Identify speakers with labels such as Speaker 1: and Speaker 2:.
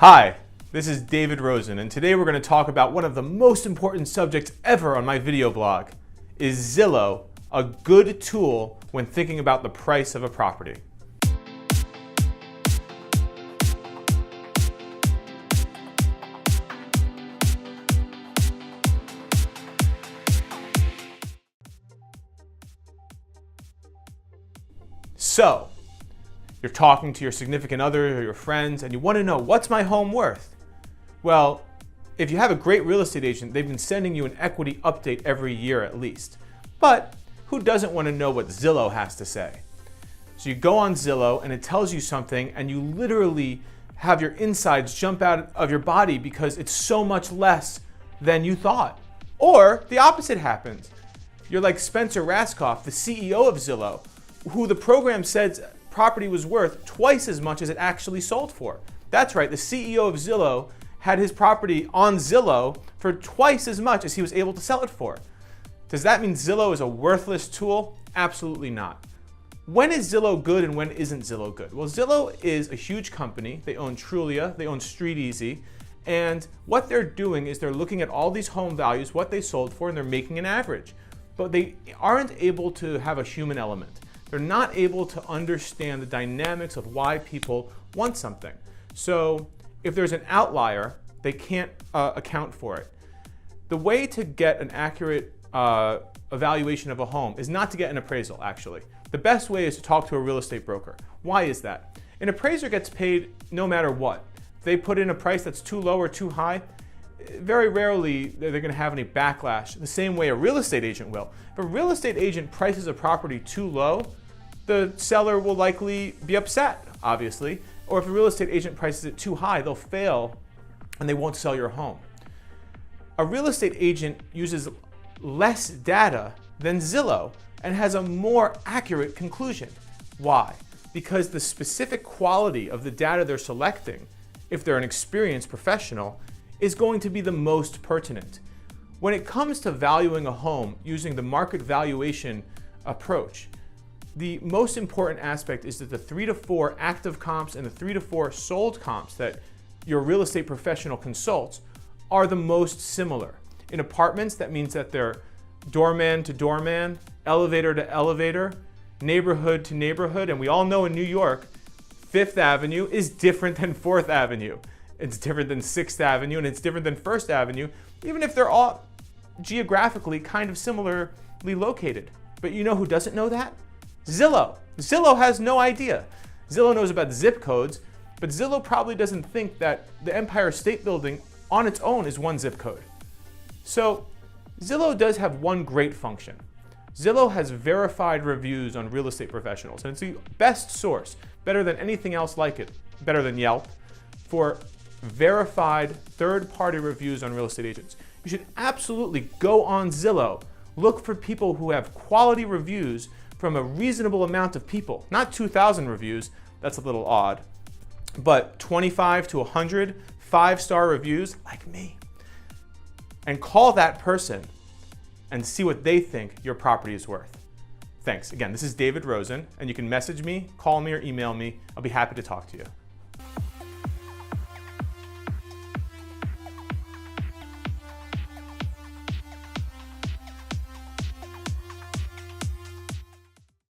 Speaker 1: Hi, this is David.Rosen, and today we're going to talk about one of the most important subjects ever on my video blog. Is Zillow a good tool when thinking about the price of a property? So, you're talking to your significant other or your friends and you want to know, what's my home worth? Well, if you have a great real estate agent, they've been sending you an equity update every year at least. But who doesn't want to know what Zillow has to say? So you go on Zillow and it tells you something and you literally have your insides jump out of your body because it's so much less than you thought. Or the opposite happens. You're like Spencer Rascoff, the CEO of Zillow, who the program said property was worth twice as much as it actually sold for. That's right, the CEO of Zillow had his property on Zillow for twice as much as he was able to sell it for. Does that mean Zillow is a worthless tool? Absolutely not. When is Zillow good and when isn't Zillow good? Well, Zillow is a huge company. They own Trulia, they own StreetEasy, and what they're doing is they're looking at all these home values, what they sold for, and they're making an average. But they aren't able to have a human element. They're not able to understand the dynamics of why people want something. So if there's an outlier, they can't account for it. The way to get an accurate evaluation of a home is not to get an appraisal, actually. The best way is to talk to a real estate broker. Why is that? An appraiser gets paid no matter what. If they put in a price that's too low or too high, very rarely they're going to have any backlash, the same way a real estate agent will. If a real estate agent prices a property too low, the seller will likely be upset, obviously. Or if a real estate agent prices it too high, they'll fail and they won't sell your home. A real estate agent uses less data than Zillow and has a more accurate conclusion. Why? Because the specific quality of the data they're selecting, if they're an experienced professional, is going to be the most pertinent. When it comes to valuing a home using the market valuation approach, the most important aspect is that the 3 to 4 active comps and the 3 to 4 sold comps that your real estate professional consults are the most similar. In apartments, that means that they're doorman to doorman, elevator to elevator, neighborhood to neighborhood, and we all know in New York, 5th Avenue is different than 4th Avenue. It's different than 6th Avenue, and it's different than 1st Avenue, even if they're all geographically kind of similarly located. But you know who doesn't know that? Zillow. Zillow has no idea. Zillow knows about zip codes, but Zillow probably doesn't think that the Empire State Building on its own is one zip code. So Zillow does have one great function. Zillow has verified reviews on real estate professionals, and it's the best source, better than anything else like it, better than Yelp, for verified third-party reviews on real estate agents. You should absolutely go on Zillow, look for people who have quality reviews from a reasonable amount of people. Not 2,000 reviews, that's a little odd, but 25 to 100 5-star reviews like me. And call that person and see what they think your property is worth. Thanks. Again, this is David.Rosen, and you can message me, call me, or email me. I'll be happy to talk to you.